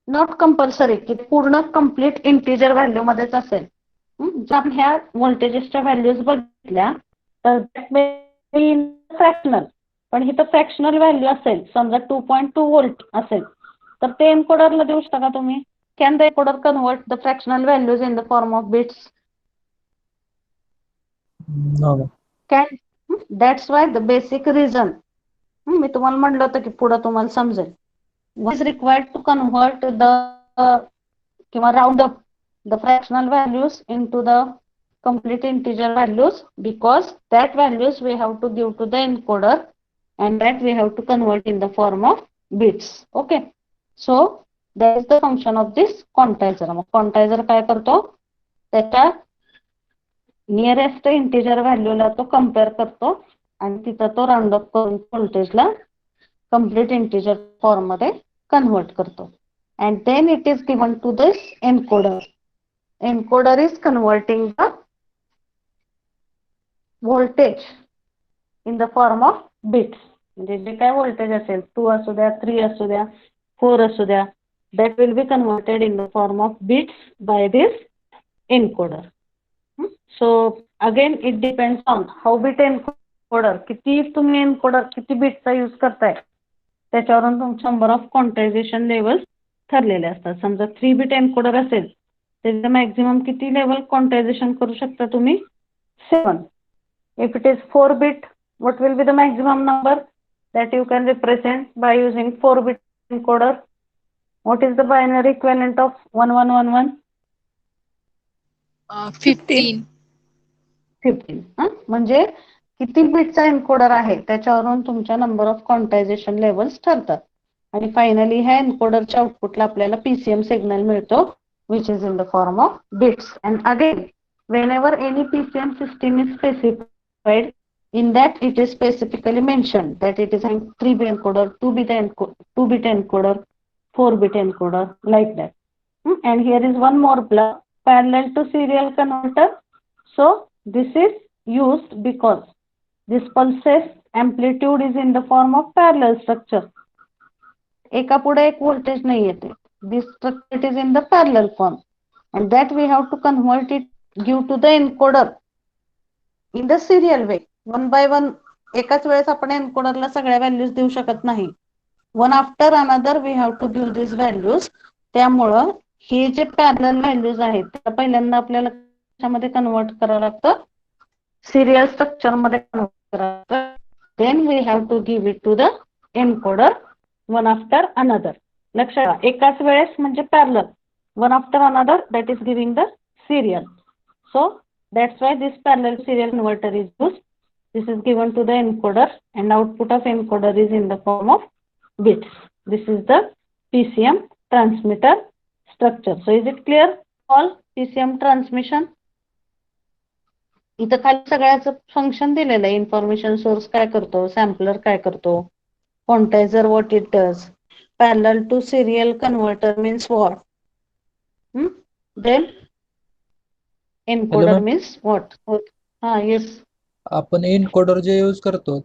नॉट कंपल्सरी की पूर्ण कंप्लीट इंटिजर व्हॅल्यू मध्येच असेल. जर आपण ह्या व्होल्टेजेसच्या व्हॅल्यूज बघितल्या तर फ्रॅक्शनल, पण इथं फ्रॅक्शनल व्हॅल्यू असेल समजा 2.2 व्होल्ट असेल तर ते एन्कोडरला देऊ शकता का तुम्ही? Can the encoder convert the fractional values in the form of bits? No. Can. That's why the basic reason मी तुम्हाला म्हणलं होतं की पुढे तुम्हाला समजेल. What is required to convert the किंवा round up the fractional values into the complete integer values, because that values we have to give to the encoder and that we have to convert in the form of bits. Okay, so that is the function of this quantizer. मग quantizer काय करतो? त्याच्या nearest integer व्हॅल्यूला तो compare करतो आणि तिथं तो round up करून व्होल्टेजला complete integer form मध्ये convert करतो. And then it is given to this encoder. Encoder is converting the voltage in the form of bits. म्हणजे जे काय व्होल्टेज असेल 2 असू द्या, 3 असू द्या, 4 असू द्या, that will be converted in the form of bits by this encoder. So again it depends on how bit encoder, किती तुम्ही encoder किती बिटचा यूज करताय त्याच्यावरून तुमच्या नंबर ऑफ क्वांटायझेशन लेवल्स ठरलेले असतात. समजा 3 बिट एन्कोडर असेल त्याचं मॅक्झिमम किती लेवल क्वांटायझेशन करू शकता तुम्ही? 7. If it is 4 bit, what will be the maximum number that you can represent by using 4 bit encoder? What is the binary equivalent of 1111? 15. 15. म्हणजे किती बिटचा एन्कोडर आहे त्याच्यावरून तुमच्या नंबर ऑफ क्वांटायझेशन लेवल्स ठरतात. आणि फायनली ह्या एन्कोडरच्या आउटपुटला आपल्याला पीसीएम सिग्नल मिळतो which is in the form of bits. And again, whenever any PCM system is specified, in that it is specifically mentioned that it is a 3-bit encoder, 2-bit encoder, 4-bit encoder, like that. And here is one more block, parallel to serial converter. So this is used because this pulses amplitude is in the form of parallel structure. एका पुढे एक voltage नाही येते. This structure is in the parallel form and that we have to convert it, give to the encoder in the serial way. One by one एकाच वेळेस आपण एन्कोडरला सगळ्या values देऊ शकत नाही. One after another we have to give these values. त्यामुळं हे जे पॅरलल व्हॅल्यूज आहेत त्या पहिल्यांदा आपल्याला त्यामध्ये कन्वर्ट करावं लागतं, सिरियल स्ट्रक्चर मध्ये कन्वर्ट करावं लागतं. Then we have to give it to the encoder one after another. लक्षात ठेवा एकाच वेळेस म्हणजे parallel, one after another that is giving the serial. So that's why this parallel serial converter is used. This is given to the encoder and output of encoder is in the form of bits. This is the PCM transmitter structure. So is it clear all PCM transmission? इथं खाली सगळ्याचं function दिलेलं आहे. Information source काय करतो, sampler काय करतो, quantizer what it does, parallel to serial converter means what, then encoder ma'am. Means what. हा येस. आपण एन्कोडर जे यूज करतो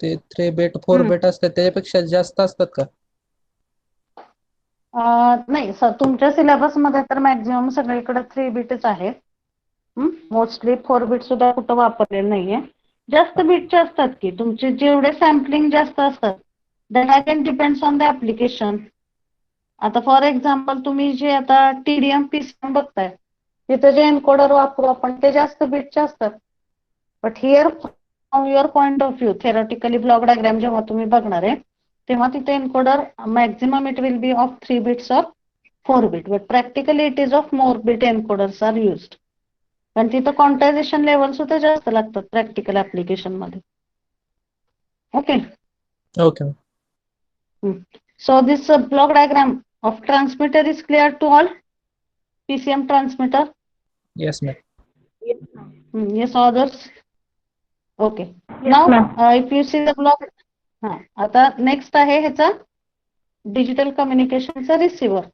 ते 3 बिट 4 बिट असतात त्याच्यापेक्षा जास्त असतात का? नाही सर, तुमच्या सिलेबस मध्ये तर मॅक्झिमम सगळीकडे 3 बिटच आहेत. मोस्टली 4 बिट सुद्धा कुठं वापरलेलं नाहीये. जास्त बिटचे असतात की तुमचे जेवढे सॅम्पलिंग जास्त असतात that again depends on the application. आता फॉर एक्झाम्पल तुम्ही जे आता TDM PCM बघताय तिथे जे एन्कोडर वापरू आपण ते जास्त बिटचे असतात. But here from your point of view theoretically block diagram जेव्हा तुम्ही बघणार आहे तेव्हा तिथे encoder maximum it will be of 3 bits or 4 bit, but practically it is of more bit encoders are used. कारण तिथं क्वांटायझेशन लेवल सुद्धा जास्त लागतात प्रॅक्टिकल ऍप्लिकेशन मध्ये. Okay. Okay. So this block diagram of transmitter is clear to all? PCM transmitter? Yes ma'am. Yes, others? Okay. Yes, Now ma'am. if you see the block, आता next आहे ह्याचा digital कम्युनिकेशनचा receiver.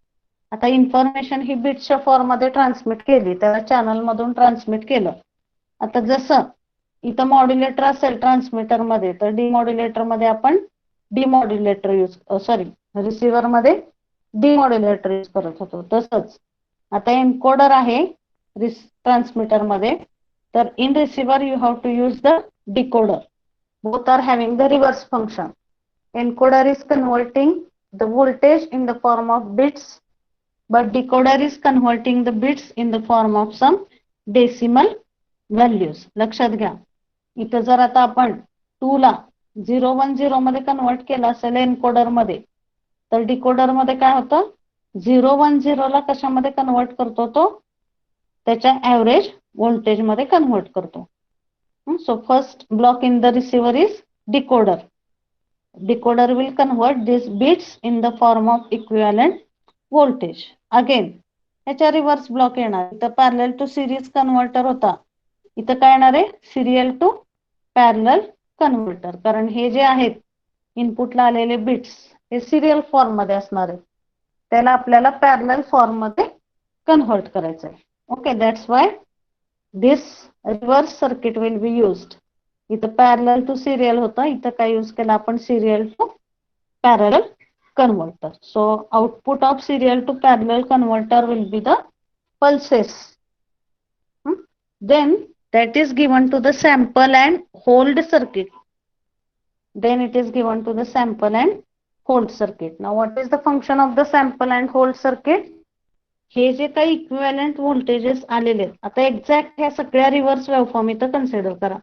आता information ही बिट्सच्या form मध्ये transmit केली, त्याला channel मधून transmit केलं. आता जसं इथं मॉड्युलेटर असेल ट्रान्समीटर मध्ये तर डिमॉड्युलेटर मध्ये आपण डिमॉड्युलेटर रिसिव्हर मध्ये डिमॉड्युलेटर यूज करत होतो. तसंच आता एन्कोडर आहे ट्रान्समीटर मध्ये, तर in receiver you have to use the decoder. Both are having the reverse function. Encoder is converting the voltage in the form of bits, but decoder is converting the bits in the form of some decimal values. लक्षात घ्या, इथं जर आता आपण 2 ला 010 मध्ये convert केलं असेल एन्कोडर मध्ये, तर डिकोडर मध्ये काय होतं, 010 ला कशामध्ये कन्वर्ट करतो तो त्याच्या ऍव्हरेज व्होल्टेज मध्ये कन्वर्ट करतो. So first block in the receiver is decoder. Decoder will convert these bits in the form of equivalent voltage. Again ह्याच्या रिव्हर्स ब्लॉक येणार. इथं पॅरलल टू सिरीज कन्व्हर्टर होता, इथं काय येणार आहे सिरियल टू पॅरलल कन्व्हर्टर. कारण हे जे आहेत इनपुटला आलेले बिट्स हे सिरियल फॉर्म मध्ये असणार आहे, त्याला आपल्याला पॅरलल फॉर्म मध्ये कन्व्हर्ट करायचं आहे. Okay, that's why this reverse circuit will be used. इथं पॅरलल टू सिरियल होता, इथं काय यूज केला आपण serial to parallel converter. So output of serial to parallel converter will be the pulses. Then that is given to the sample and hold circuit. Then it is given to the sample and hold circuit. Now what is the function of the sample and hold circuit? हे जे काही equivalent voltages आलेले आहेत, आता exact ह्या सगळ्या reverse waveform इथं consider करा.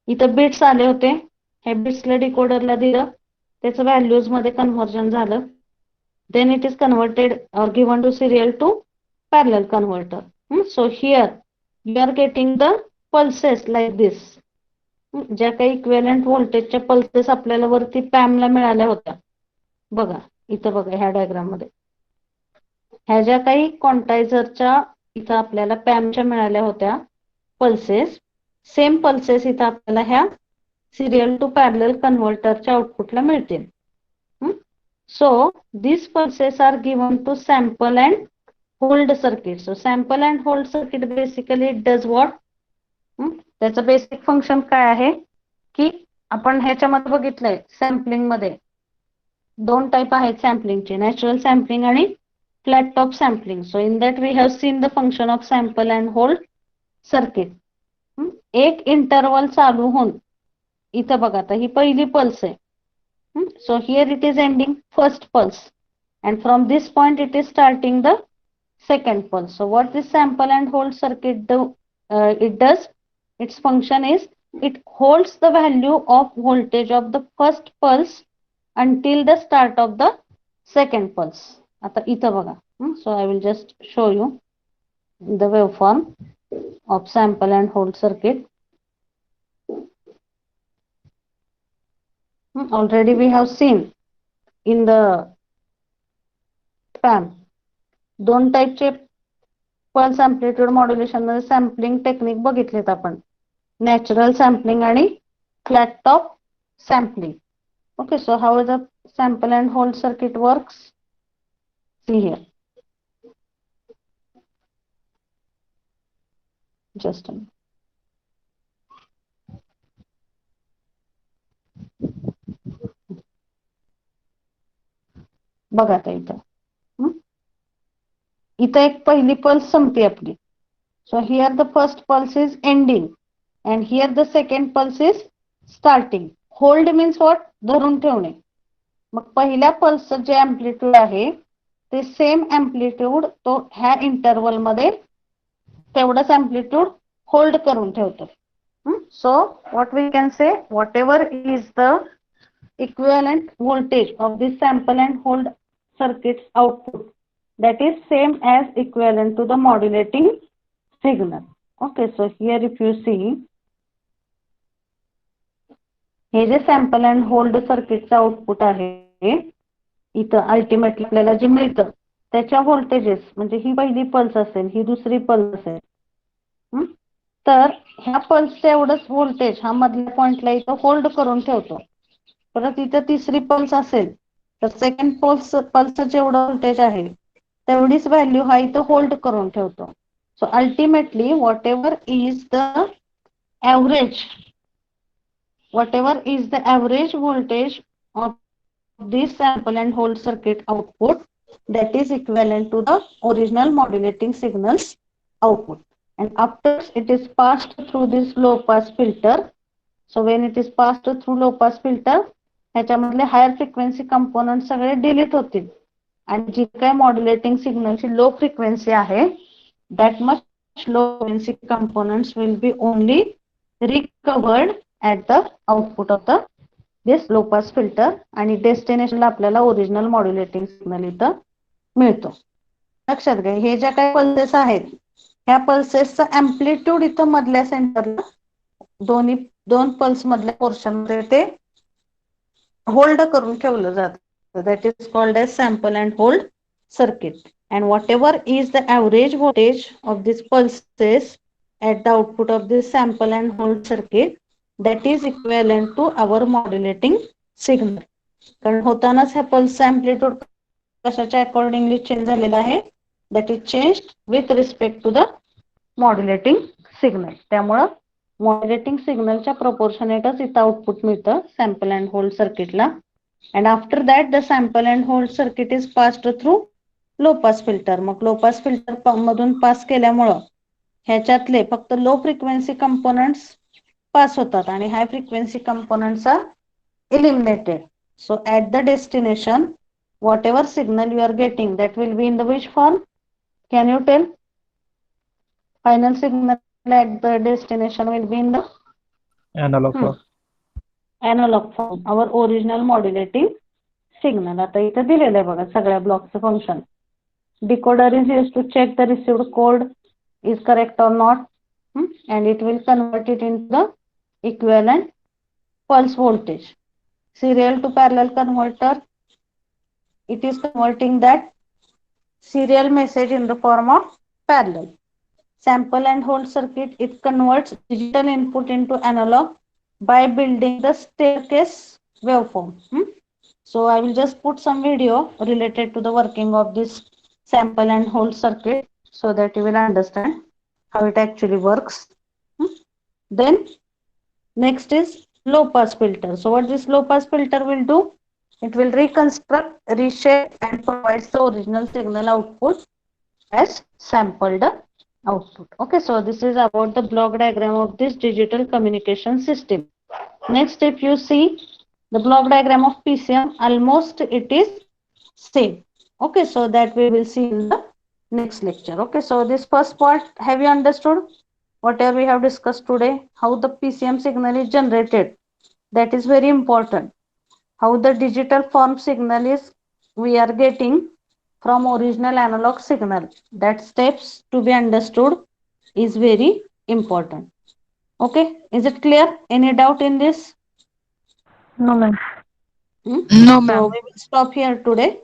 इथं बिट्स आले होते, हे बिट्सला डिकोडरला दिलं, त्याचं व्हॅल्यूज मध्ये कन्व्हर्जन झालं. Then it is converted or given to serial to parallel converter. So here you are getting the pulses like this. ज्या काही इक्विव्हॅलंट व्होल्टेजच्या पल्सेस आपल्याला वरती पॅमला मिळाल्या होत्या, बघा इथं बघा ह्या डायग्राम मध्ये, ह्या ज्या काही क्वांटायझरच्या इथं आपल्याला पॅमच्या मिळाल्या होत्या पल्सेस, सेम पल्सेस इथं आपल्याला ह्या सिरियल टू पॅरलल कन्व्हर्टरच्या आउटपुटला मिळतील. So these pulses are given to sample and hold circuit. So sample and hold circuit basically it does what? त्याचं बेसिक फंक्शन काय आहे की आपण ह्याच्यामध्ये बघितलंय सॅम्पलिंग मध्ये 2 टाइप आहेत सॅम्पलिंगचे, नॅचरल सॅम्पलिंग आणि flat top sampling. So in that we have seen the function of sample and hold circuit. एक इंटरवल चालू होऊन इथं बघा आता ही पहिली पल्स आहे. So here it is ending first pulse, and from this point it is starting the second pulse. So what this sample and hold circuit do? It does, its function is it holds the value of voltage of the first pulse until the start of the second pulse. आता इथं बघा, so I will just show you the waveform of sample and hold circuit. Already we have seen in the PAM दोन टाईपचे pulse amplitude modulation मध्ये sampling technique बघितलेत आपण. Natural sampling आणि flat top sampling. Okay, so how the sample and hold circuit works? See here. Just a minute. बघा आता इथं. इथं एक पहिली पल्स संपते आपली. So here the first pulse is ending and here the second pulse is starting. Hold means what? धरून ठेवणे. मग पहिल्या पल्सचं जे अँप्लिट्यूड आहे ते सेम अँप्लिट्यूड तो ह्या इंटरवल मध्ये तेवढंच अँप्लिट्यूड होल्ड करून ठेवतो. So what we can say, whatever is the equivalent voltage of this sample and hold circuits output that is same as equivalent to the modulating signal. Okay, so here if you see, हे जे sample and hold सर्किटचं output आहे इथं ultimately आपल्याला जे मिळतं त्याच्या voltages, म्हणजे ही पहिली पल्स असेल, ही दुसरी पल्स असेल, तर ह्या पल्सचं एवढंच व्होल्टेज हा मधल्या पॉइंटला इथं होल्ड करून ठेवतो. परत इथं तिसरी पल्स असेल तर सेकंड पल्सचं जेवढं व्होल्टेज आहे तेवढीच व्हॅल्यू हा इथं होल्ड करून ठेवतो. So ultimately what ever is the average voltage of this sample and hold circuit output, that is equivalent to the original modulating signals output, and after it is passed through this low pass filter. So when it is passed through low pass filter, ह्याच्यामधले higher frequency component सगळे delete होतील आणि जी काय modulating सिग्नलची low frequency आहे that much low frequency components will be only recovered at the output of the this low pass filter आणि डेस्टिनेशनला आपल्याला ओरिजिनल मॉड्युलेटिंग सिग्नल इथं मिळतो. लक्षात घ्या, हे ज्या काही पल्सेस आहेत ह्या पल्सेसचा अँप्लिट्यूड इथं मधल्या सेंटरला दोन पल्स मधल्या पोर्शन मध्ये ते होल्ड करून ठेवलं जातं. That is called as sample and hold circuit. And whatever is the average voltage of this pulses at the output of this sample and hold circuit, that is equivalent to our modulating signal. कारण होतानाच ह्या पल्सचा amplitude कशाच्या accordingly change झालेला आहे, that is changed with respect to the modulating signal. त्यामुळं modulating सिग्नलच्या प्रोपोर्शनेटच इथं आउटपुट मिळतं सॅम्पल अँड होल्ड सर्किटला. And after that the sample and hold circuit is passed through low pass filter. मग लो पास फिल्टर मधून pass केल्यामुळं ह्याच्यातले फक्त लो फ्रिक्वेन्सी कंपोनंट्स पास होतात आणि high frequency components are eliminated. So at the destination, whatever signal you are getting, that will be in the which form? Can you tell? Final signal at the destination will be in the Analog form. analog form, our original modulating signal. आता इथं दिलेलं आहे बघा सगळ्या ब्लॉकचं function. Decoder is used to check the received code is correct or not, and it will convert it into the equivalent pulse voltage. Serial to parallel converter, it is converting that serial message in the form of parallel. Sample and hold circuit, it converts digital input into analog by building the staircase waveform. So I will just put some video related to the working of this sample and hold circuit so that you will understand how it actually works. Then next is low pass filter. So what this low pass filter will do? It will reconstruct, reshape and provide the original signal output as sampled output. Okay, so this is about the block diagram of this digital communication system. Next, if you see the block diagram of PCM, almost it is same. Okay, so that we will see in the next lecture. Okay, so this first part, have you understood whatever we have discussed today? How the PCM signal is generated, that is very important. How the digital form signal is we are getting from original analog signal, that steps to be understood is very important. Okay, is it clear? Any doubt in this? No, ma'am. No, ma'am. So we will stop here today.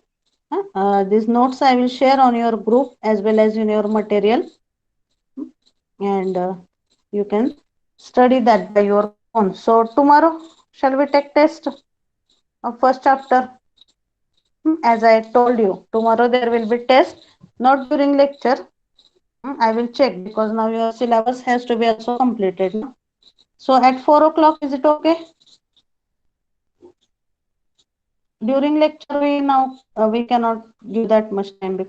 These notes I will share on your group as well as in your material, and you can study that by your own. So tomorrow, shall we take test of first chapter? As I told you, tomorrow there will be test, not during lecture. I will check because now your syllabus has to be also completed. No? So at 4 o'clock, is it okay? During lecture, we cannot give that much time because